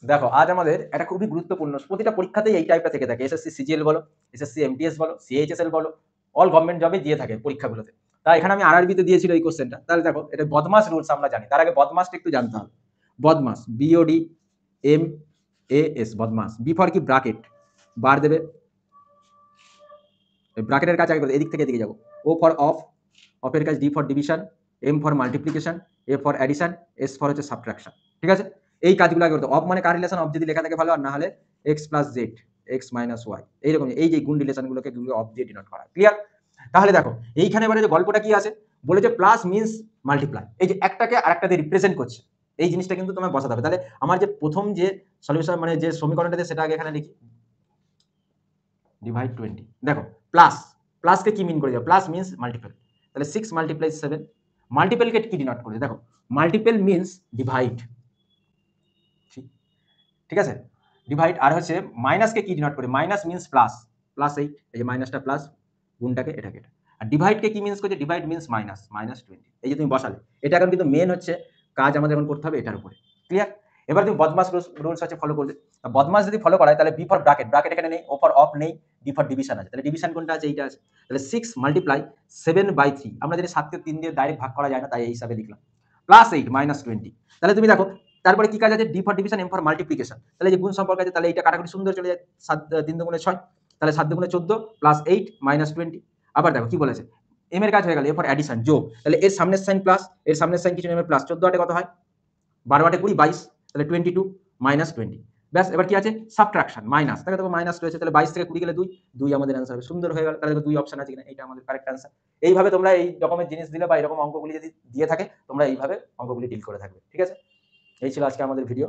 দেখো আজ আমাদের একটা খুবই গুরুত্বপূর্ণ, প্রতিটা পরীক্ষাতেই এই টাইপটা থেকে থাকে, এসএসসি সিজিএল বলো, এসএসসি এমটিএস বলো, সিএইচএসএল বলো, অল গভর্নমেন্ট জবে দিয়ে থাকে পরীক্ষাগুলোতে। তাই এখানে আমি আরআরবি তে দিয়েছিল এই কোশ্চেনটা। তাহলে দেখো এটা বদমাস রুলস আমরা জানি, তার আগে বদমাসটা একটু জানতে হবে। বদমাস, বিওডি এম এ এস, বদমাস। বি ফর কি ব্রাকেট, বার দেবে, ব্রাকেটের কাজ আগে বলতে এদিক থেকে এদিকে যাবো। ও ফর অফ, অফের কাজ D for division, M for multiplication, A for addition, S for হচ্ছে সাবট্রাকশন। ঠিক আছে, এই কাজগুলো আগে করতে। অফ মানে কার রিলেশন, অফ যদি লেখা থাকে ভালো, আর না হলে X plus Z, X minus Y, এইরকম এই যে গুণ রিলেশনগুলোকে অফ দিয়ে ডিনোট করা। ক্লিয়ার? তাহলে দেখো এইখানে এবারে যে গল্পটা কি আছে, বলেছে প্লাস মিনস মাল্টিপ্লাই, এই যে একটাকে আরেকটা দিয়ে রিপ্রেজেন্ট করছে, এই জিনিসটা কিন্তু তোমার বসাতে হবে। তাহলে আমার যে প্রথম যে সলিউশন মানে যে সমীকরণটা সেটা আগে এখানে লিখি, ডিভাইড 20। দেখো প্লাস, প্লাসকে কি মিন করে যাও, প্লাস মিনস মাল্টিপল। তাহলে 6 মাল্টিপ্লাই 7, মাল্টিপলকে কি ডিনোট করে, দেখো মাল্টিপল মিনস ডিভাইড। ঠিক আছে, ডিভাইড। আর হচ্ছে মাইনাসকে কি ডিনোট করে, মাইনাস মিনস প্লাস, প্লাস 8, এই যে মাইনাসটা প্লাস, গুণটাকে এটাকে এটা। আর ডিভাইডকে কি মিনস করছে, ডিভাইড মিনস মাইনাস, মাইনাস 20। এই যে তুমি বসালে, এটা এখন কিন্তু মেন হচ্ছে কাজ আমাদের এখন করতে হবে এটার উপরে। ক্লিয়ার? এবার তুমি বদমাস রুলস আছে ফলো করবে। বদমাস যদি ফলো করায় তাহলে বি ফর ব্র্যাকেট, ব্র্যাকেট এখানে নেই, ও ফর অফ নেই, ডি ফর ডিভিশন আছে। তাহলে ডিভিশন কোনটা আছে, এইটা আছে। তাহলে 6 মাল্টিপ্লাই 7/3, আমরা যদি 7কে 3 দিয়ে ডাইরেক্ট ভাগ করা যায় না, তাই এই হিসাবে লিখলাম। Plus 8 minus 20। তাহলে তুমি দেখো তারপরে কি কাজ আছে, D for division, M for multiplication. তাহলে যে গুণ সম্পর্ক আছে, তাহলে এইটা কাটাকুটি সুন্দর চলে যায়, 7 3 দুগুণে 6, তাহলে 7 দুগুণে 14 প্লাস 8 মাইনাস 20। আবার দেখো কি বলেছে, এম এর কাজ হয়ে গেল, এ ফর অ্যাডিশন, যোগ। তাহলে এর সামনের সাইন প্লাস, এর সামনের সাইন কিছু নেই, প্লাস 14 আটে কত হয়, 12 আটে 20 22, তাহলে 22 মাইনাস 20। ব্যাস, এবার কি আছে, সাবট্রাকশন, মাইনাস। তাহলে দেখো মাইনাস রয়েছে, তাহলে 22 থেকে 20 গেলে 2, 2 আমাদের অ্যান্সার হবে। সুন্দর হয়ে গেল। তাহলে দেখো 2 অপশন আছে কিনা, এটা আমাদের কারেক্ট অ্যান্সার। এইভাবে তোমরা এই রকমের জিনিস দিলে বা এরকম অঙ্কগুলি যদি দিয়ে থাকে, তোমরা এইভাবে অঙ্কগুলি ডিল করে থাকবে। ঠিক আছে, এই ছিল আজকে আমাদের ভিডিও।